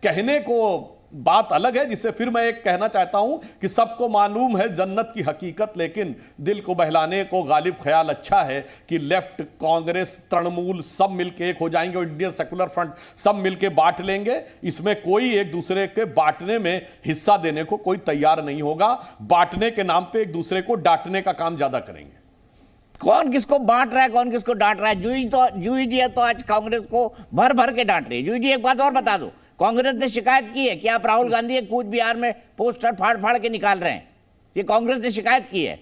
कहने को बात अलग है, जिसे फिर मैं एक कहना चाहता हूं कि सबको मालूम है जन्नत की हकीकत, लेकिन दिल को बहलाने को गालिब ख्याल अच्छा है कि लेफ्ट, कांग्रेस, तृणमूल सब मिलके एक हो जाएंगे और इंडियन सेकुलर फ्रंट सब मिलके बांट लेंगे। इसमें कोई एक दूसरे के बांटने में हिस्सा देने को कोई तैयार नहीं होगा। बांटने के नाम पे एक दूसरे को डांटने का काम ज्यादा करेंगे। कौन किसको बांट रहा है, कौन किसको डांट रहा है? जूही जी है तो आज कांग्रेस को भर भर के डांट रही है। जूही जी एक बात और बता दो, कांग्रेस ने शिकायत की है कि आप राहुल गांधी के कूच बिहार में पोस्टर फाड़ फाड़ के निकाल रहे हैं, ये कांग्रेस ने शिकायत की है।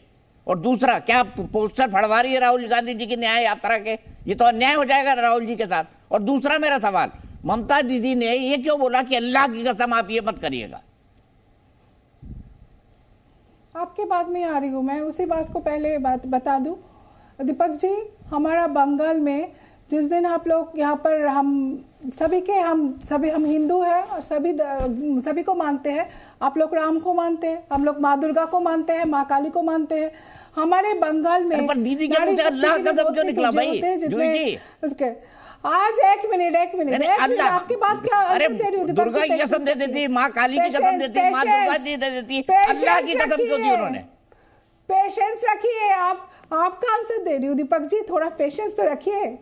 और दूसरा, क्या पोस्टर फड़वा रही है राहुल गांधी जी की न्याय यात्रा के? ये तो अन्याय हो जाएगा राहुल जी के साथ। और दूसरा मेरा सवाल, ममता दीदी ने ये क्यों बोला कि अल्लाह की कसम आप ये मत करिएगा? आपके बात में आ रही हूँ मैं, उसी बात को पहले बात बता दूं दीपक जी। हमारा बंगाल में जिस दिन आप लोग यहाँ पर हम हिंदू हैं और सभी को मानते हैं। आप लोग राम को मानते हैं, हम लोग माँ दुर्गा को मानते हैं, माँ काली को मानते हैं। हमारे बंगाल में पर दीदी के मुझे अल्लाह का कसम क्यों निकला भाई? जूही जी उसके आज एक मिनट आपकी बात क्या? अरे दुर्गा की कसम दे देती, माँ काली की कसम देती, माँ दुर्गा की दे देती, अल्लाह की कसम क्यों दी उन्होंने? पेशेंस रखिए। आपका आंसर दे रही हूँ दीपक जी, थोड़ा पेशेंस तो रखिए।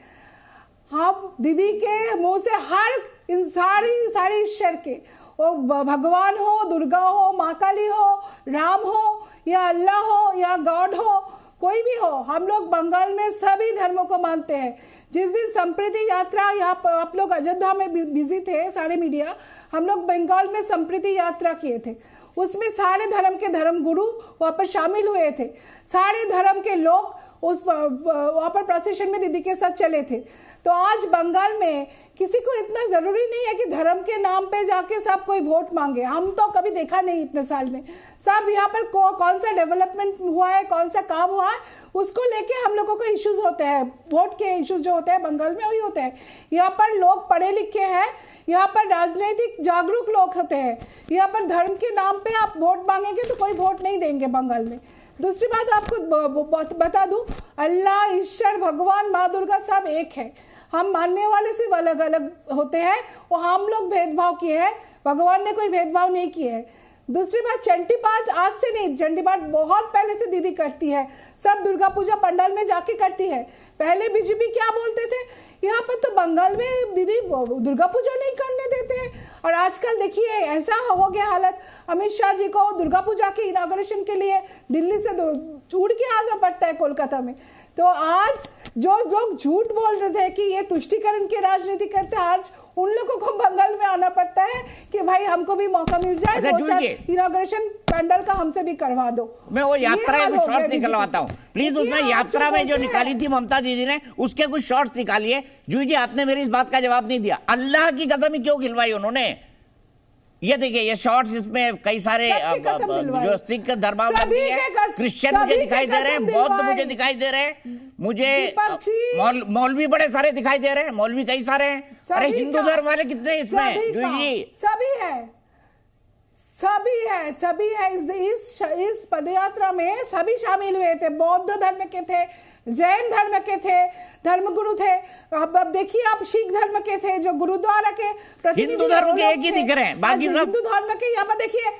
आप दीदी के मुंह से हर सारी ईश्वर के, वो भगवान हो, दुर्गा हो, माँ काली हो, राम हो या अल्लाह हो या गॉड हो, कोई भी हो, हम लोग बंगाल में सभी धर्मों को मानते हैं। जिस दिन संप्रीति यात्रा, यहाँ पर आप लोग अयोध्या में बिजी थे, सारे मीडिया, हम लोग बंगाल में संप्रीति यात्रा किए थे। उसमें सारे धर्म के धर्म गुरु वहाँ पर शामिल हुए थे। सारे धर्म के लोग उस वहाँ पर प्रोसेशन में दीदी के साथ चले थे। तो आज बंगाल में किसी को इतना ज़रूरी नहीं है कि धर्म के नाम पे जाके सब कोई वोट मांगे। हम तो कभी देखा नहीं इतने साल में। सब यहाँ पर कौन सा डेवलपमेंट हुआ है, कौन सा काम हुआ है, उसको लेके हम लोगों को इश्यूज होते हैं। वोट के इश्यूज जो होते हैं बंगाल में वही होते हैं। यहाँ पर लोग पढ़े लिखे हैं, यहाँ पर राजनीतिक जागरूक लोग होते हैं। यहाँ पर धर्म के नाम पे आप वोट मांगेंगे तो कोई वोट नहीं देंगे बंगाल में। दूसरी बात आपको बता दूं, अल्लाह, ईश्वर, भगवान, माँ दुर्गा सब एक है। हम मानने वाले सिर्फ अलग अलग होते हैं और हम लोग भेदभाव किए हैं, भगवान ने कोई भेदभाव नहीं किए है। दूसरी बात, चंडी पाठ आज से नहीं, चंडी पाठ बहुत पहले से दीदी करती है। सब दुर्गा पूजा पंडाल में जाके करती है। पहले बीजेपी क्या बोलते थे, यहाँ पर तो बंगाल में दीदी दुर्गा पूजा नहीं करने देते। और आजकल देखिए ऐसा हो गया हालत, अमित शाह जी को दुर्गा पूजा के इनॉग्रेशन के लिए दिल्ली से उड़ के आना पड़ता है कोलकाता में। तो आज जो लोग झूठ बोल रहे थे कि ये तुष्टीकरण की राजनीति करते हैं, आज उन लोगों को बंगाल में आना पड़ता है कि भाई हमको भी मौका मिल जाए, दो चार इनॉग्रेशन पैंडल का हमसे भी करवा दो। मैं वो यात्रा के कुछ शॉर्ट्स निकलवाता हूँ प्लीज। उसमें यात्रा में जो निकाली थी ममता दीदी ने, उसके कुछ शॉर्ट्स निकालिए। जूही जी, आपने मेरी इस बात का जवाब नहीं दिया। अल्लाह की कसम ही क्यों खिलवाई उन्होंने? ये देखिए ये शॉर्ट्स, इसमें कई सारे जो सिख धर्मावलंबी है, क्रिश्चियन मुझे दिखाई दे रहे हैं, बौद्ध मुझे दिखाई दे रहे हैं, मुझे मौलवी बड़े सारे दिखाई दे रहे हैं, मौलवी कई सारे हैं। अरे हिंदू धर्म वाले कितने इसमें? जी सभी है इस पदयात्रा में सभी शामिल हुए थे। बौद्ध धर्म के थे, जैन धर्म के थे, धर्मगुरु थे। अब देखिए आप सिख धर्म के थे जो गुरुद्वारा के प्रतिनिधि। हिंदू धर्म के एक ही दिख रहे हैं, बाकी सब हिंदू धर्म के। यहाँ पर देखिए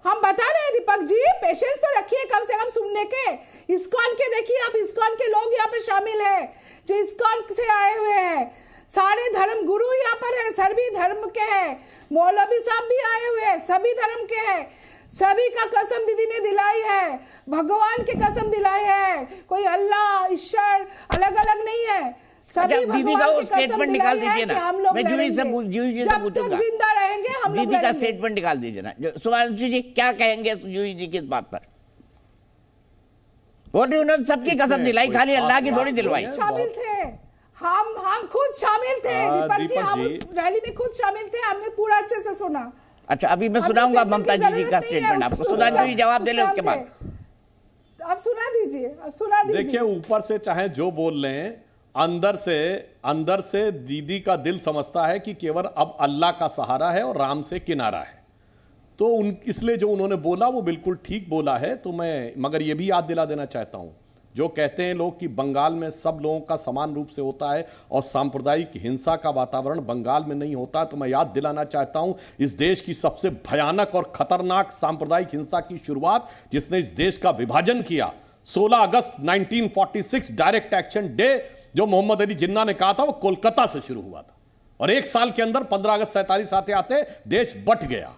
हम बता रहे हैं दीपक जी, पेशेंस तो रखिए कम से कम सुनने के। इस्कॉन के देखिए आप, इस्कॉन के लोग यहाँ पर शामिल है जो इस्कॉन से आए हुए हैं। सारे धर्म गुरु यहाँ पर है, सभी धर्म के हैं। मौलवी साहब भी आए हुए हैं, सभी धर्म के हैं। सभी का कसम दीदी ने दिलाई है, भगवान की कसम दिलाई है। कोई अल्लाह, ईश्वर अलग अलग नहीं है। सभी दीदी का वो स्टेटमेंट निकाल दीजिए ना। मैं जूही से पूछूंगा, जिंदा रहेंगे हम लोग। दीदी का स्टेटमेंट निकाल दीजिए ना। सुभांशु जी क्या कहेंगे जूही जी की इस बात पर? वो उन्होंने सबकी कसम दिलाई, खाली अल्लाह की थोड़ी दिलवाई। शामिल थे, हम खुद शामिल थे दीपक जी, हम उस रैली में खुद शामिल थे, हमने पूरा अच्छे से सुना। अच्छा, अभी मैं सुनाऊंगा ममता जी का स्टेटमेंट आपको। सुधांशु जी जवाब दे ले उसके बाद। आप सुना दीजिए, आप सुना दीजिए। देखिए ऊपर से चाहे जो बोल लें, अंदर से दीदी का दिल समझता है कि केवल अब अल्लाह का सहारा है और राम से किनारा है। तो इसलिए जो उन्होंने बोला वो बिल्कुल ठीक बोला है। तो मैं मगर ये भी याद दिला देना चाहता हूं, जो कहते हैं लोग कि बंगाल में सब लोगों का समान रूप से होता है और सांप्रदायिक हिंसा का वातावरण बंगाल में नहीं होता, तो मैं याद दिलाना चाहता हूं इस देश की सबसे भयानक और खतरनाक सांप्रदायिक हिंसा की शुरुआत जिसने इस देश का विभाजन किया 16 अगस्त 1946 डायरेक्ट एक्शन डे जो मोहम्मद अली जिन्ना ने कहा था वो कोलकाता से शुरू हुआ था और एक साल के अंदर 15 अगस्त 47 आते आते देश बट गया।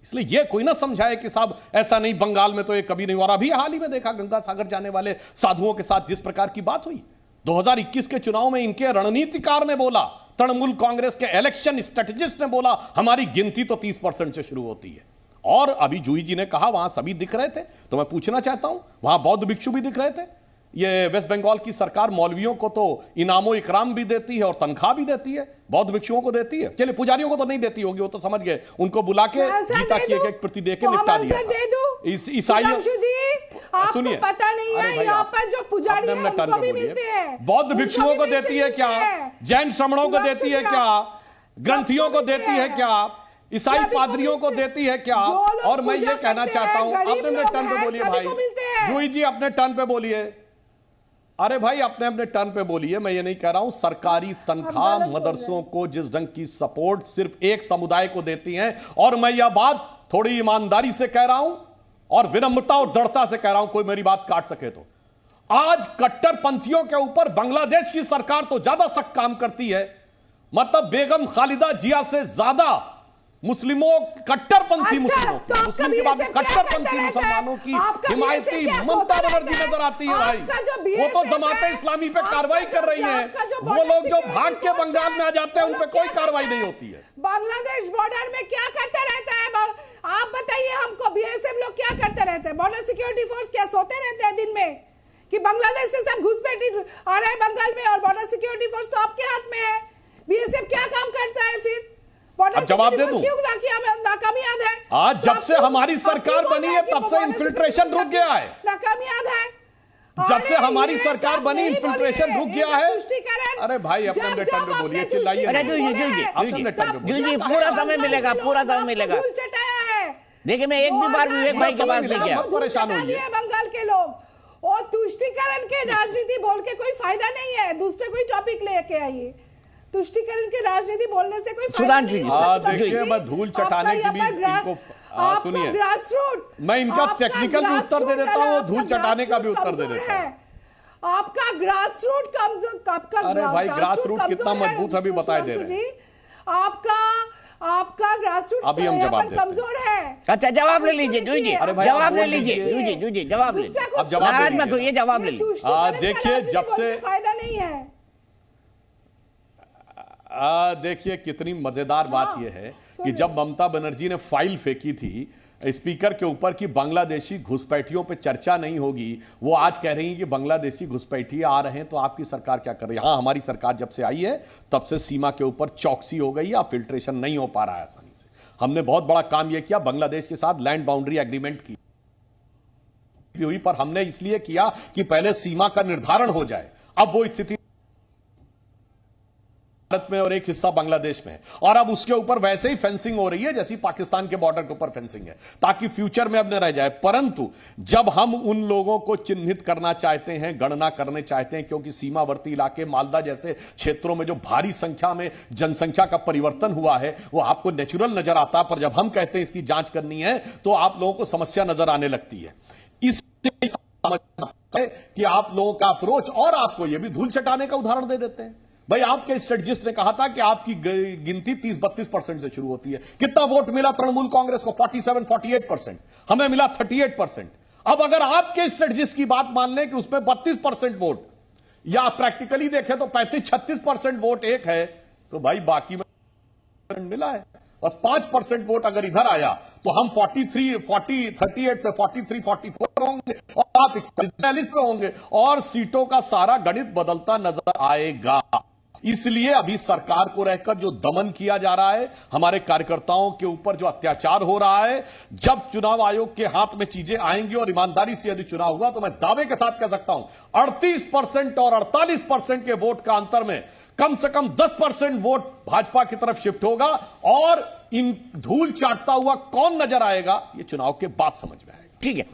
इसलिए यह कोई ना समझाए कि साहब ऐसा नहीं, बंगाल में तो ये कभी नहीं हुआ। और अभी हाल ही में देखा गंगा सागर जाने वाले साधुओं के साथ जिस प्रकार की बात हुई 2021 के चुनाव में, इनके रणनीतिकार ने बोला, तृणमूल कांग्रेस के इलेक्शन स्ट्रेटेजिस्ट ने बोला हमारी गिनती तो 30% से शुरू होती है। और अभी जूही जी ने कहा वहां सभी दिख रहे थे, तो मैं पूछना चाहता हूं वहां बौद्ध भिक्षु भी दिख रहे थे। ये वेस्ट बंगाल की सरकार मौलवियों को तो इनामो इकराम भी देती है और तंख्वाह भी देती है, बौद्ध भिक्षुओं को देती है। चलिए पुजारियों को तो नहीं देती होगी, वो तो समझ गए, उनको बुला के गीता की एक प्रति दे के निपटा दिया। ईसाइयों सुनिए, पता नहीं है यहाँ पर जो पुजारी हैं उनको भी मिलते हैं, बौद्ध भिक्षुओं को देती है क्या, जैन श्रमणों को देती है क्या, ग्रंथियों को देती है क्या, ईसाई पादरियों को देती है क्या। और मैं ये कहना चाहता हूं, अपने अपने टर्न पे बोलिए भाई, जूही जी अपने टर्न पे बोलिए। अरे भाई अपने अपने टर्न पे बोलिए, मैं ये नहीं कह रहा हूं सरकारी तनख्वाह मदरसों को जिस ढंग की सपोर्ट सिर्फ एक समुदाय को देती हैं, और मैं यह बात थोड़ी ईमानदारी से कह रहा हूं और विनम्रता और दृढ़ता से कह रहा हूं, कोई मेरी बात काट सके तो, आज कट्टरपंथियों के ऊपर बांग्लादेश की सरकार तो ज्यादा सख्त काम करती है। मतलब बेगम खालिदा जिया से ज्यादा मुस्लिमों, कट्टरपंथी मुस्लिमों की, मुस्लिम के बाद कट्टरपंथी मुसलमानों की हिमायती ममता बनर्जी नजर आती है भाई। वो तो जमाते इस्लामी पे कार्रवाई कर रही है, वो लोग जो भाग के बंगाल में आ जाते हैं उन पे कोई कार्रवाई नहीं होती है। बांग्लादेश बॉर्डर में क्या करता रहता है, आप बताइए हमको, बीएसएफ लोग क्या करते रहते हैं, बॉर्डर सिक्योरिटी फोर्स क्या सोते रहते हैं दिन में कि बांग्लादेश से सब घुसपैठ आ रहे हैं बंगाल में, और बॉर्डर सिक्योरिटी फोर्स तो आपके हाथ में है। बीएसएफ क्या काम करता है फिर? अब जवाब दे दूं, नाकामयाब है। आज जब से हमारी सरकार बनी है तब से इन्फिल्ट्रेशन रुक गया है, नाकामयाब है। जब से हमारी सरकार बनी इन्फिल्ट्रेशन रुक गया है। अरे भाई अपने टर्न पे बोलिए, चिल्लाइए। जी पूरा समय मिलेगा, पूरा समय मिलेगा। देखिए मैं एक भी बार विवेक भाई के पास नहीं गया, परेशान होइए बंगाल के लोग। और तुष्टीकरण के राजनीति बोल के कोई फायदा नहीं है, दूसरे कोई टॉपिक लेके आइए। तुष्टीकरण की राजनीति बोलने से कोई सुधांशु जी देखिए, मैं धूल चटाने की भी इनको सुनिए, मैं इनका टेक्निकल भी उत्तर दे देता हूँ, धूल चटाने का भी उत्तर दे देता हूँ। आपका ग्रास रूट कमजोर, अरे भाई ग्रास रूट कितना मजबूत है अभी बताए दे रहे हैं। आपका ग्रास रूट अभी हम जवाब कमजोर है। अच्छा जवाब ले लीजिए जूही जी, जवाब ले लीजिए जूही जी, जवाब ले लीजिए, अब नाराज मत होइए, जवाब ले लीजिए। देखिए जब से फायदा नहीं है, देखिए कितनी मजेदार बात यह है कि जब ममता बनर्जी ने फाइल फेंकी थी स्पीकर के ऊपर कि बांग्लादेशी घुसपैठियों पे चर्चा नहीं होगी, वो आज कह रही है कि बांग्लादेशी घुसपैठी आ रहे हैं, तो आपकी सरकार क्या कर रही है? हाँ, हमारी सरकार जब से आई है तब से सीमा के ऊपर चौकसी हो गई है, अब फिल्ट्रेशन नहीं हो पा रहा है आसानी से। हमने बहुत बड़ा काम यह किया, बांग्लादेश के साथ लैंड बाउंड्री एग्रीमेंट की हुई, पर हमने इसलिए किया कि पहले सीमा का निर्धारण हो जाए। अब वो स्थिति भारत में और एक हिस्सा बांग्लादेश में, और अब उसके ऊपर वैसे ही फेंसिंग हो रही है जैसी पाकिस्तान के बॉर्डर के ऊपर फेंसिंग है, ताकि फ्यूचर में अब न रह जाए। परंतु जब हम उन लोगों को चिन्हित करना चाहते हैं, गणना करने चाहते हैं, क्योंकि सीमावर्ती इलाके मालदा जैसे क्षेत्रों में जो भारी संख्या में जनसंख्या का परिवर्तन हुआ है वो आपको नेचुरल नजर आता है, पर जब हम कहते हैं इसकी जांच करनी है तो आप लोगों को समस्या नजर आने लगती है। इससे कि आप लोगों का अप्रोच, और आपको यह भी धूल चटाने का उदाहरण दे देते हैं भाई। आपके स्ट्रेटजिस्ट ने कहा था कि आपकी गिनती 30-32% से शुरू होती है। कितना वोट मिला तृणमूल कांग्रेस को? 47-48%। हमें मिला 38%। अब अगर आपके स्ट्रेटजिस्ट की बात मान लें कि उसमें 32% वोट, या प्रैक्टिकली देखें तो 35-36% वोट एक है, तो भाई बाकी में मिला है बस 5% वोट। अगर इधर आया तो हम 38 से 43-44 होंगे और आप 41 पे होंगे, और सीटों का सारा गणित बदलता नजर आएगा। इसलिए अभी सरकार को रहकर जो दमन किया जा रहा है, हमारे कार्यकर्ताओं के ऊपर जो अत्याचार हो रहा है, जब चुनाव आयोग के हाथ में चीजें आएंगी और ईमानदारी से यदि चुनाव हुआ तो मैं दावे के साथ कह सकता हूं 38% और 48% के वोट का अंतर में कम से कम 10% वोट भाजपा की तरफ शिफ्ट होगा, और इन धूल चाटता हुआ कौन नजर आएगा ये चुनाव के बाद समझ में आएगा। ठीक है।